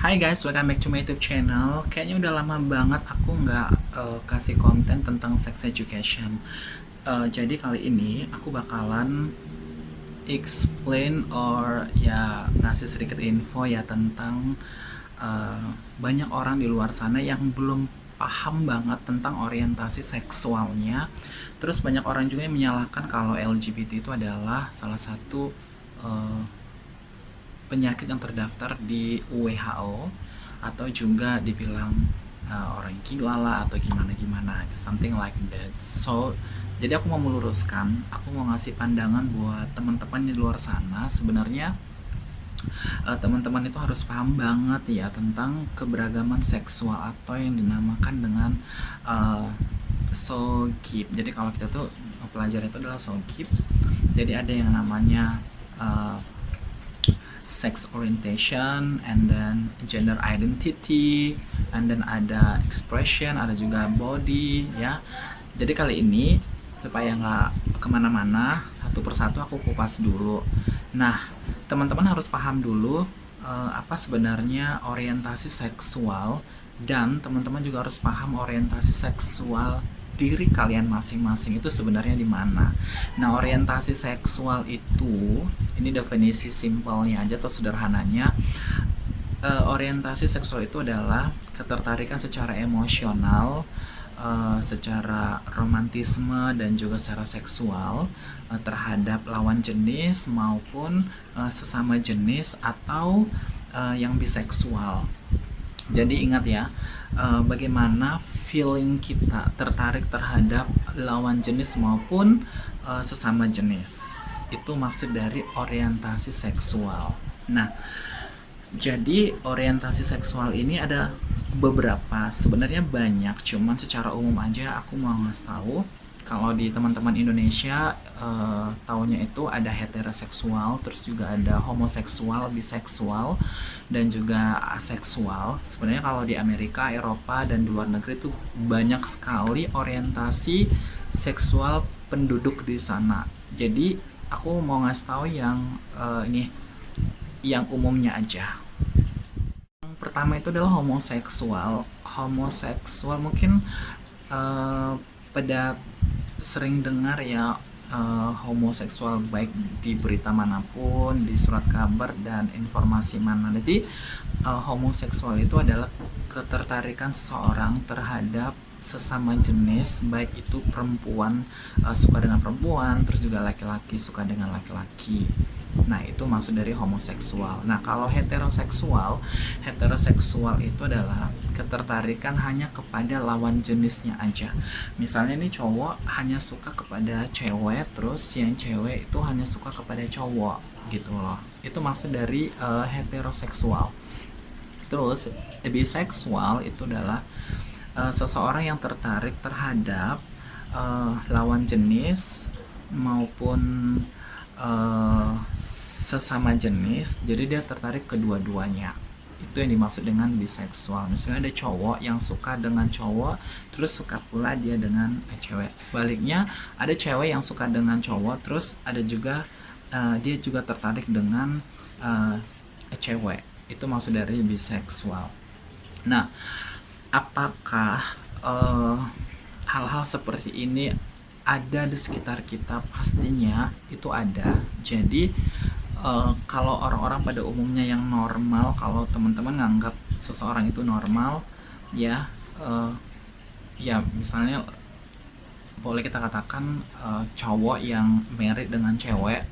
Hai guys, welcome back to my YouTube channel. Kayaknya udah lama banget aku nggak kasih konten tentang sex education. Jadi kali ini aku bakalan explain or ya ngasih sedikit info ya tentang banyak orang di luar sana yang belum paham banget tentang orientasi seksualnya. Terus banyak orang juga yang menyalahkan kalau LGBT itu adalah salah satu uh, penyakit yang terdaftar di WHO atau juga dibilang orang gila lah atau gimana something like that. So jadi aku mau meluruskan, aku mau ngasih pandangan buat teman-teman di luar sana. Sebenarnya teman-teman itu harus paham banget ya tentang keberagaman seksual atau yang dinamakan dengan SOGIP. Jadi kalau kita tuh pelajar itu adalah SOGIP. Jadi ada yang namanya sex orientation, and then gender identity, and then ada expression, ada juga body ya. Jadi kali ini supaya nggak kemana-mana, satu persatu aku kupas dulu. Nah, teman-teman harus paham dulu apa sebenarnya orientasi seksual, dan teman-teman juga harus paham orientasi seksual diri kalian masing-masing itu sebenarnya di mana. Nah, orientasi seksual itu, ini definisi simpelnya aja atau sederhananya, orientasi seksual itu adalah ketertarikan secara emosional, secara romantisme dan juga secara seksual terhadap lawan jenis maupun sesama jenis atau yang biseksual. Jadi ingat ya, bagaimana feeling kita tertarik terhadap lawan jenis maupun sesama jenis. Itu maksud dari orientasi seksual. Nah, jadi orientasi seksual ini ada beberapa, sebenarnya banyak, cuman secara umum aja aku mau ngasih tahu. Kalau di teman-teman Indonesia taunya itu ada heteroseksual, terus juga ada homoseksual, biseksual, dan juga aseksual. Sebenarnya kalau di Amerika, Eropa, dan di luar negeri itu banyak sekali orientasi seksual penduduk di sana. Jadi aku mau ngasih tahu yang ini yang umumnya aja. Yang pertama itu adalah homoseksual. Homoseksual mungkin pada sering dengar ya, homoseksual baik di berita manapun, di surat kabar dan informasi mana. Jadi homoseksual itu adalah ketertarikan seseorang terhadap sesama jenis, baik itu perempuan suka dengan perempuan, terus juga laki-laki suka dengan laki-laki. Nah, itu maksud dari homoseksual. Nah, kalau heteroseksual, heteroseksual itu adalah ketertarikan hanya kepada lawan jenisnya aja. Misalnya nih cowok hanya suka kepada cewek, terus yang cewek itu hanya suka kepada cowok gitu loh. Itu maksud dari heteroseksual. Terus biseksual itu adalah seseorang yang tertarik terhadap lawan jenis maupun sesama jenis, jadi dia tertarik kedua-duanya. Itu yang dimaksud dengan biseksual. Misalnya ada cowok yang suka dengan cowok, terus suka pula dia dengan cewek. Sebaliknya ada cewek yang suka dengan cowok, terus ada juga dia juga tertarik dengan cewek. Itu maksud dari biseksual. Nah, apakah hal-hal seperti ini ada di sekitar kita? Pastinya itu ada. Jadi kalau orang-orang pada umumnya yang normal, kalau teman-teman nganggap seseorang itu normal ya, ya misalnya boleh kita katakan cowok yang married dengan cewek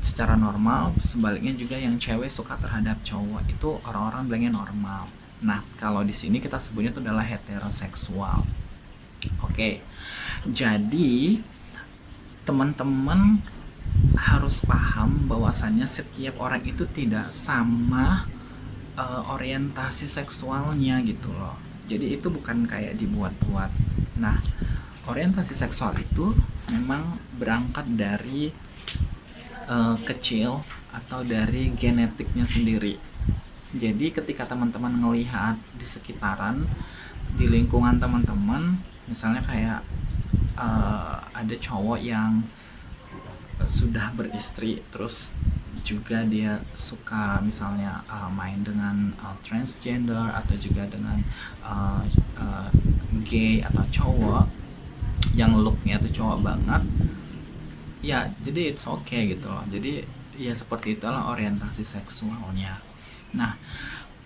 secara normal, sebaliknya juga yang cewek suka terhadap cowok, itu orang-orang bilangnya normal. Nah, kalau di sini kita sebutnya itu adalah heteroseksual. Oke. Jadi teman-teman harus paham bahwasannya setiap orang itu tidak sama orientasi seksualnya gitu loh. Jadi itu bukan kayak dibuat-buat. Nah, orientasi seksual itu memang berangkat dari kecil atau dari genetiknya sendiri. Jadi ketika teman-teman ngelihat di sekitaran, di lingkungan teman-teman, misalnya kayak ada cowok yang sudah beristri, terus juga dia suka misalnya main dengan transgender atau juga dengan uh, uh, gay atau cowok yang looknya tuh cowok banget, ya jadi it's okay gitu loh. Jadi ya seperti itulah orientasi seksualnya. Nah,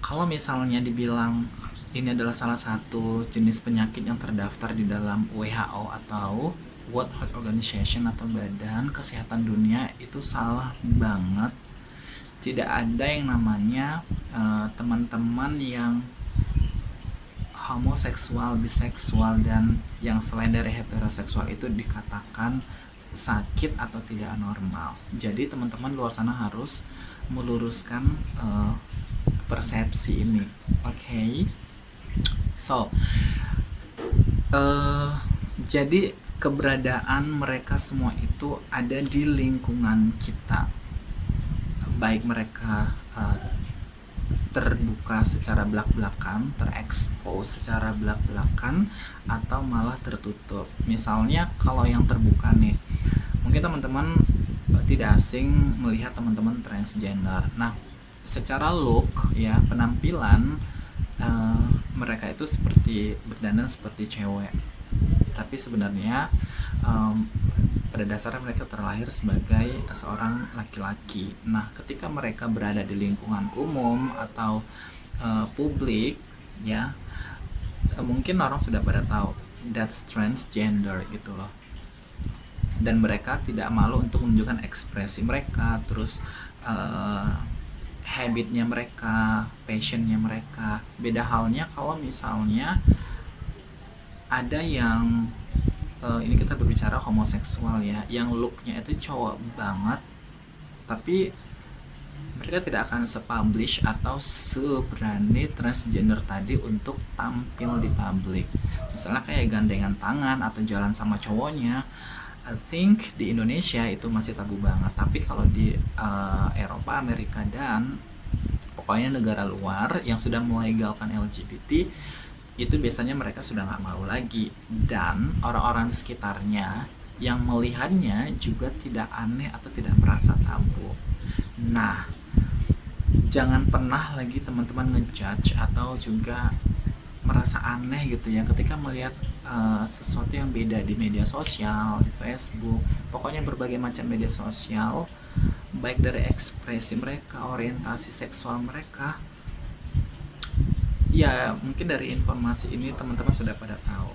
kalau misalnya dibilang ini adalah salah satu jenis penyakit yang terdaftar di dalam WHO atau World Health Organization atau Badan Kesehatan Dunia, itu salah banget. Tidak ada yang namanya teman-teman yang homoseksual, biseksual, dan yang selain dari heteroseksual itu dikatakan sakit atau tidak normal. Jadi teman-teman luar sana harus meluruskan persepsi ini. Okay? So, jadi keberadaan mereka semua itu ada di lingkungan kita, baik mereka terbuka secara belak-belakan, terekspos secara belak-belakan, atau malah tertutup. Misalnya kalau yang terbuka nih, mungkin teman-teman tidak asing melihat teman-teman transgender. Nah, secara look ya, penampilan mereka itu seperti berdandan seperti cewek, tapi sebenarnya pada dasarnya mereka terlahir sebagai seorang laki-laki. Nah, ketika mereka berada di lingkungan umum atau publik, ya mungkin orang sudah pada tahu that's transgender gitu loh. Dan mereka tidak malu untuk menunjukkan ekspresi mereka, terus habitnya mereka, passionnya mereka. Beda halnya kalau misalnya ada yang ini kita berbicara homoseksual ya, yang looknya itu cowok banget, tapi mereka tidak akan se-publish atau seberani transgender tadi untuk tampil di publik. Misalnya kayak gandengan tangan atau jalan sama cowoknya. I think di Indonesia itu masih tabu banget, tapi kalau di Eropa, Amerika, dan pokoknya negara luar yang sudah melegalkan LGBT, itu biasanya mereka sudah nggak mau lagi, dan orang-orang di sekitarnya yang melihatnya juga tidak aneh atau tidak merasa tabu. Nah, jangan pernah lagi teman-teman ngejudge atau juga merasa aneh gitu ya ketika melihat sesuatu yang beda di media sosial, di Facebook, pokoknya berbagai macam media sosial, baik dari ekspresi mereka, orientasi seksual mereka. Ya, mungkin dari informasi ini teman-teman sudah pada tahu.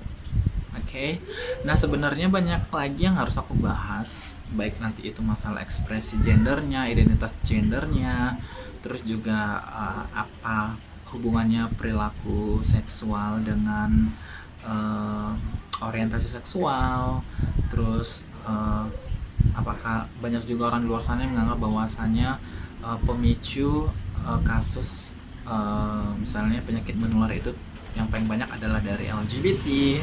Oke. Nah, sebenarnya banyak lagi yang harus aku bahas, baik nanti itu masalah ekspresi gendernya, identitas gendernya, terus juga apa hubungannya perilaku seksual dengan orientasi seksual, terus apakah banyak juga orang di luar sana yang menganggap bahwasannya pemicu kasus misalnya penyakit menular itu yang paling banyak adalah dari LGBT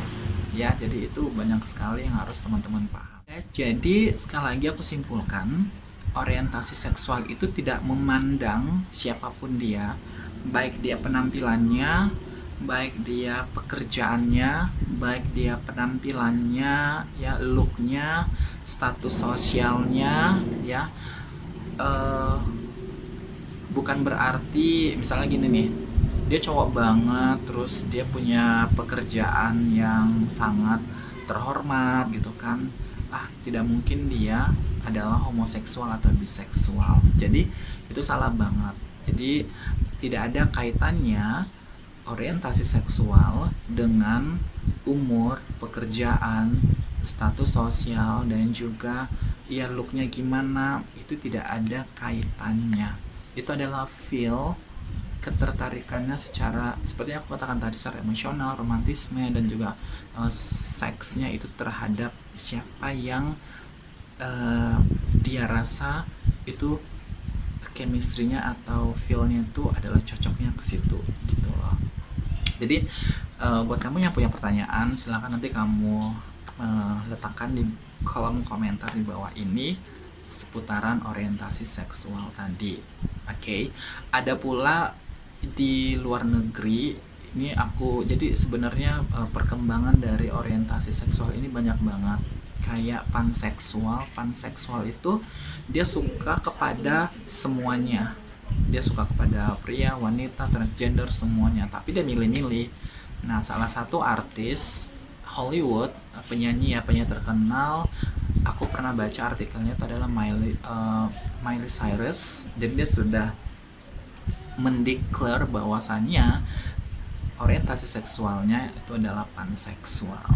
ya. Jadi itu banyak sekali yang harus teman-teman paham. Jadi sekali lagi aku simpulkan, orientasi seksual itu tidak memandang siapapun dia, baik dia penampilannya, baik dia pekerjaannya, baik dia penampilannya, ya looknya, status sosialnya, ya. Bukan berarti misalnya gini nih, dia cowok banget, terus dia punya pekerjaan yang sangat terhormat gitu kan, tidak mungkin dia adalah homoseksual atau biseksual. Jadi itu salah banget. Jadi tidak ada kaitannya orientasi seksual dengan umur, pekerjaan, status sosial, dan juga ya looknya gimana, itu tidak ada kaitannya. Itu adalah feel, ketertarikannya secara, seperti yang aku katakan tadi, secara emosional, romantisme, dan juga seksnya itu terhadap siapa yang dia rasa itu chemistry-nya atau feel-nya itu adalah cocoknya ke situ gitu loh. Jadi buat kamu yang punya pertanyaan, silakan nanti kamu letakkan di kolom komentar di bawah ini seputaran orientasi seksual tadi. Oke. Ada pula di luar negeri ini jadi sebenarnya perkembangan dari orientasi seksual ini banyak banget, kayak panseksual. Panseksual itu dia suka kepada semuanya, dia suka kepada pria, wanita, transgender, semuanya, tapi dia milih-milih. Nah, salah satu artis Hollywood, penyanyi terkenal, aku pernah baca artikelnya, itu adalah Miley Cyrus. Jadi dia sudah mendeklar bahwasannya orientasi seksualnya itu adalah panseksual.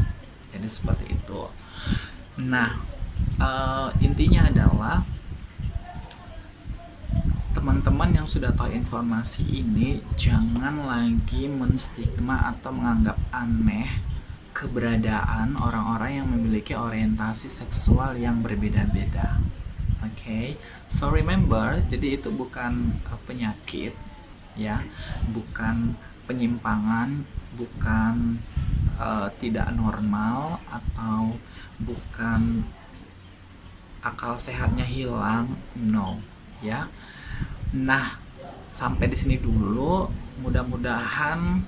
Jadi seperti itu. Nah, intinya adalah teman-teman yang sudah tahu informasi ini jangan lagi menstigma atau menganggap aneh keberadaan orang-orang yang memiliki orientasi seksual yang berbeda-beda. Okay, so remember, jadi itu bukan penyakit, ya, bukan penyimpangan, bukan tidak normal, atau bukan akal sehatnya hilang, no, ya. Nah, sampai di sini dulu. Mudah-mudahan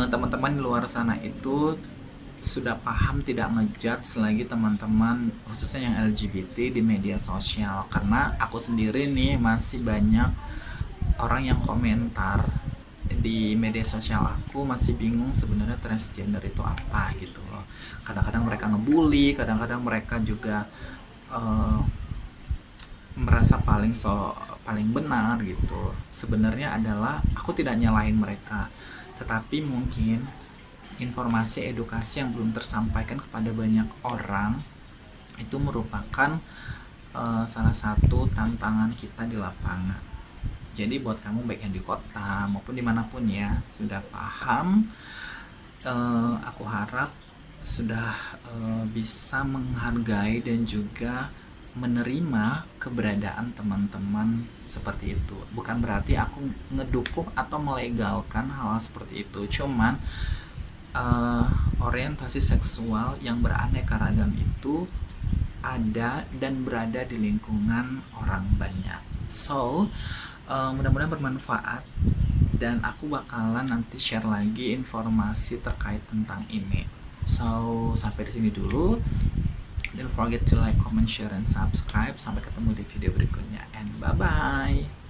teman-teman di luar sana itu sudah paham, tidak ngejudge lagi teman-teman khususnya yang LGBT di media sosial. Karena aku sendiri nih masih banyak orang yang komentar di media sosial, aku masih bingung sebenarnya transgender itu apa gitu loh. Kadang-kadang mereka ngebully, kadang-kadang mereka juga merasa paling benar gitu. Sebenarnya adalah aku tidak nyalahin mereka, tetapi mungkin informasi edukasi yang belum tersampaikan kepada banyak orang itu merupakan salah satu tantangan kita di lapangan. Jadi buat kamu baik yang di kota maupun dimanapun ya, sudah paham, aku harap sudah bisa menghargai dan juga menerima keberadaan teman-teman seperti itu. Bukan berarti aku ngedukung atau melegalkan hal seperti itu, cuman orientasi seksual yang beraneka ragam itu ada dan berada di lingkungan orang banyak. So, mudah-mudahan bermanfaat, dan aku bakalan nanti share lagi informasi terkait tentang ini. So, sampai di sini dulu. Don't forget to like, comment, share, and subscribe. Sampai ketemu di video berikutnya, and bye-bye.